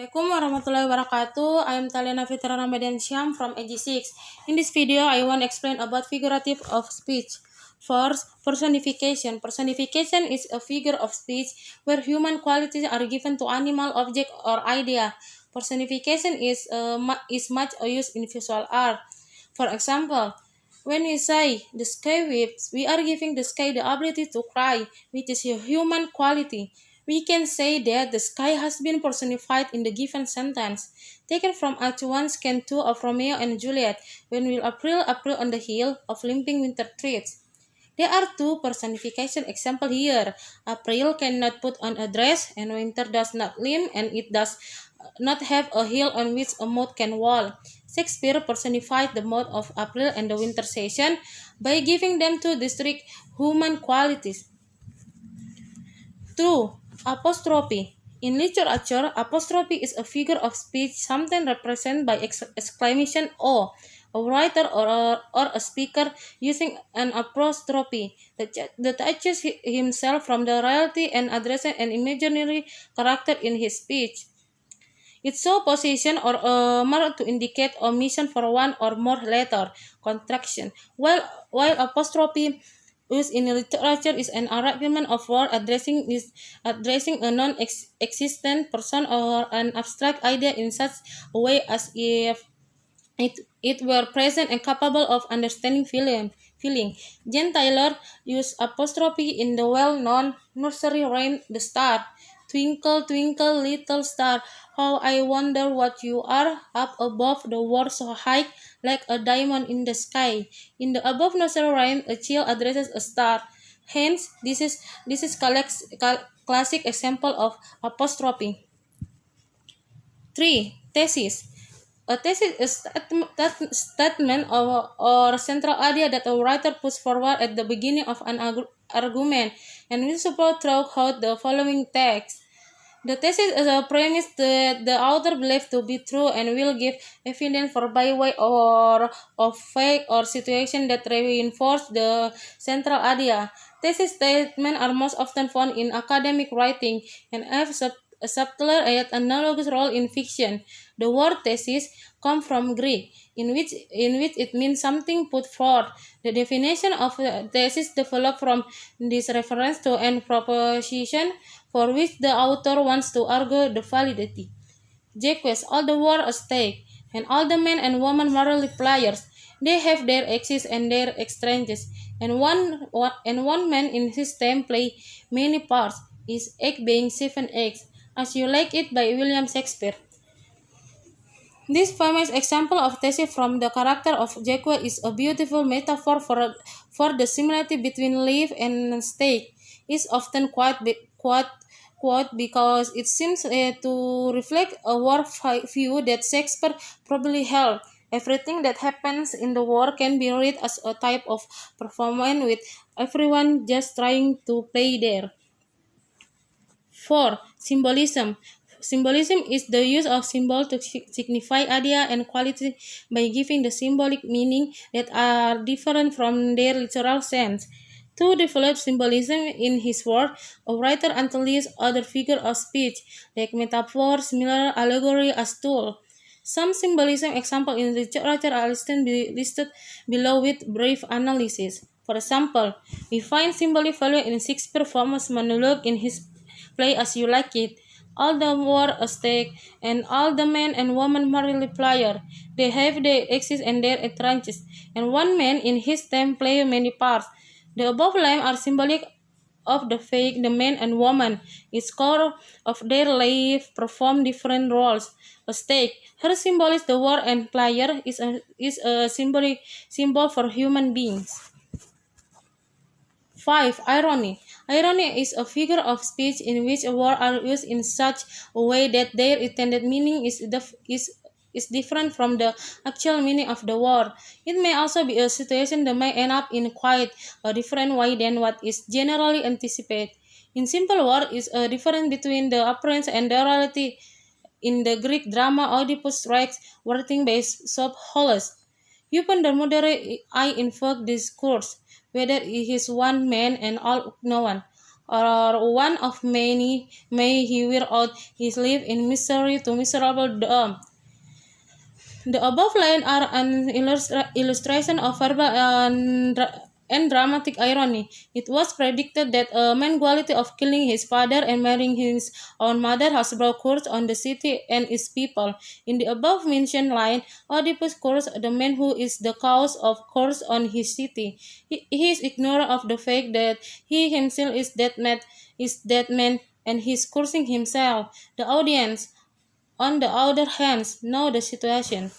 Assalamualaikum warahmatullahi wabarakatuh. I am Taliana Fitra Ramadan Syam from AG6. In this video, I want to explain about figurative of speech. First, personification. Personification is a figure of speech where human qualities are given to animal, object, or idea. Personification is much used in visual art. For example, when we say the sky weeps, we are giving the sky the ability to cry, which is a human quality. We can say that the sky has been personified in the given sentence, taken from Act 1, Scan 2 of Romeo and Juliet, when will April on the hill of limping winter trees. There are two personification example here. April cannot put on a dress, and winter does not limp, and it does not have a hill on which a moth can walk. Shakespeare personified the mood of April and the winter season by giving them two distinct human qualities. 2. Apostrophe. In literature, apostrophe is a figure of speech sometimes represented by exclamation O. A writer or a speaker using an apostrophe detaches himself from the reality and addresses an imaginary character in his speech. It shows position or a mark to indicate omission for one or more letter, contraction, while apostrophe used in literature is an arrangement of words addressing a non-existent person or an abstract idea in such a way as if it were present and capable of understanding feeling. Jane Taylor used apostrophe in the well-known nursery rhyme The Star. Twinkle, twinkle, little star, how I wonder what you are, up above the world so high, like a diamond in the sky. In the above nursery rhyme, a child addresses a star. Hence, this is classic example of apostrophe. 3. Thesis. A thesis is a statement or central idea that a writer puts forward at the beginning of an argument and will support throughout the following text. The thesis is a premise that the author believes to be true and will give evidence for by way or of fact or situation that reinforce the central idea. Thesis statements are most often found in academic writing and have a subtler yet analogous role in fiction. The word thesis comes from Greek, in which it means something put forth. The definition of a thesis developed from this reference to an proposition for which the author wants to argue the validity. Jacques, all the war at stake, and all the men and women morally players. They have their axes and their exchanges, and one man in his team play many parts. His egg being 7 eggs, As You Like It by William Shakespeare. This famous example of thesis from the character of Jacques is a beautiful metaphor for the similarity between life and stake. It's often quote because it seems to reflect a war view that Shakespeare probably held. Everything that happens in the war can be read as a type of performance with everyone just trying to play there. 4. Symbolism. Symbolism is the use of symbol to signify idea and quality by giving the symbolic meaning that are different from their literal sense. To develop symbolism in his work, a writer utilizes other figures of speech, like metaphor, similar allegory as tool. Some symbolism examples in literature are listed below with brief analysis. For example, we find symbolic value in Shakespeare's famous monologue in his play As You Like It. All the war a stake, and all the men and women morally player. They have their axes and their trenches, and one man in his team play many parts. The above lines are symbolic of the fact the man and woman, its core of their life, perform different roles. A stake, her symbol is the war, and player is a symbol for human beings. 5. Irony. Irony is a figure of speech in which words are used in such a way that their intended meaning is different from the actual meaning of the word. It may also be a situation that may end up in quite a different way than what is generally anticipated. In simple words, is a difference between the appearance and the reality. In the Greek drama, Oedipus writes writing by Sophocles. Upon the moderate I invoke discourse, whether he is one man and all no one. or one of many, may he wear out his life in misery to miserable doom. The above line are an illustration of verbal and dramatic irony. It was predicted that a man guilty of killing his father and marrying his own mother has brought curse on the city and its people. In the above mentioned line, Oedipus cursed the man who is the cause of curse on his city. He is ignorant of the fact that he himself is that man, and he is cursing himself. The audience, on the other hand, know the situation.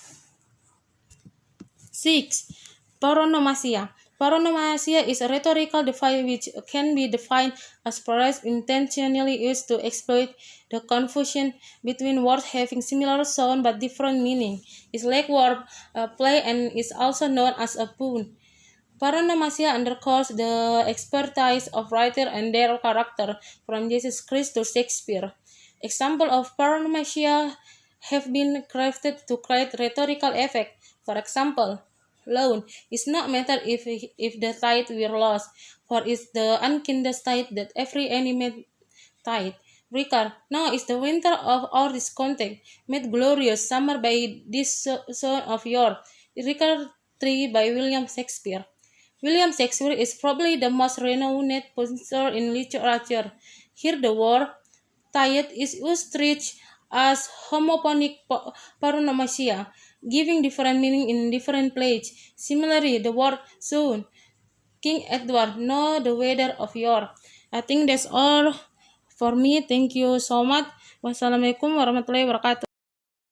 6. Paronomasia. Paronomasia is a rhetorical device which can be defined as phrase intentionally used to exploit the confusion between words having similar sound but different meaning. It's like word play and is also known as a pun. Paronomasia underscores the expertise of writer and their character, from Jesus Christ to Shakespeare. Examples of paronomasia have been crafted to create rhetorical effect. For example, loan is not matter if the tide were lost, for it's the unkindest tide that every enemy tide. Ricard, now is the winter of our discontent, made glorious summer by this son of yours. Ricard 3 by William Shakespeare. William Shakespeare is probably the most renowned poet in literature. Here the word tired is used as homophonic paronomasia, giving different meaning in different places. Similarly, the word soon, King Edward, know the weather of York. I think that's all for me. Thank you so much. Wassalamualaikum warahmatullahi wabarakatuh.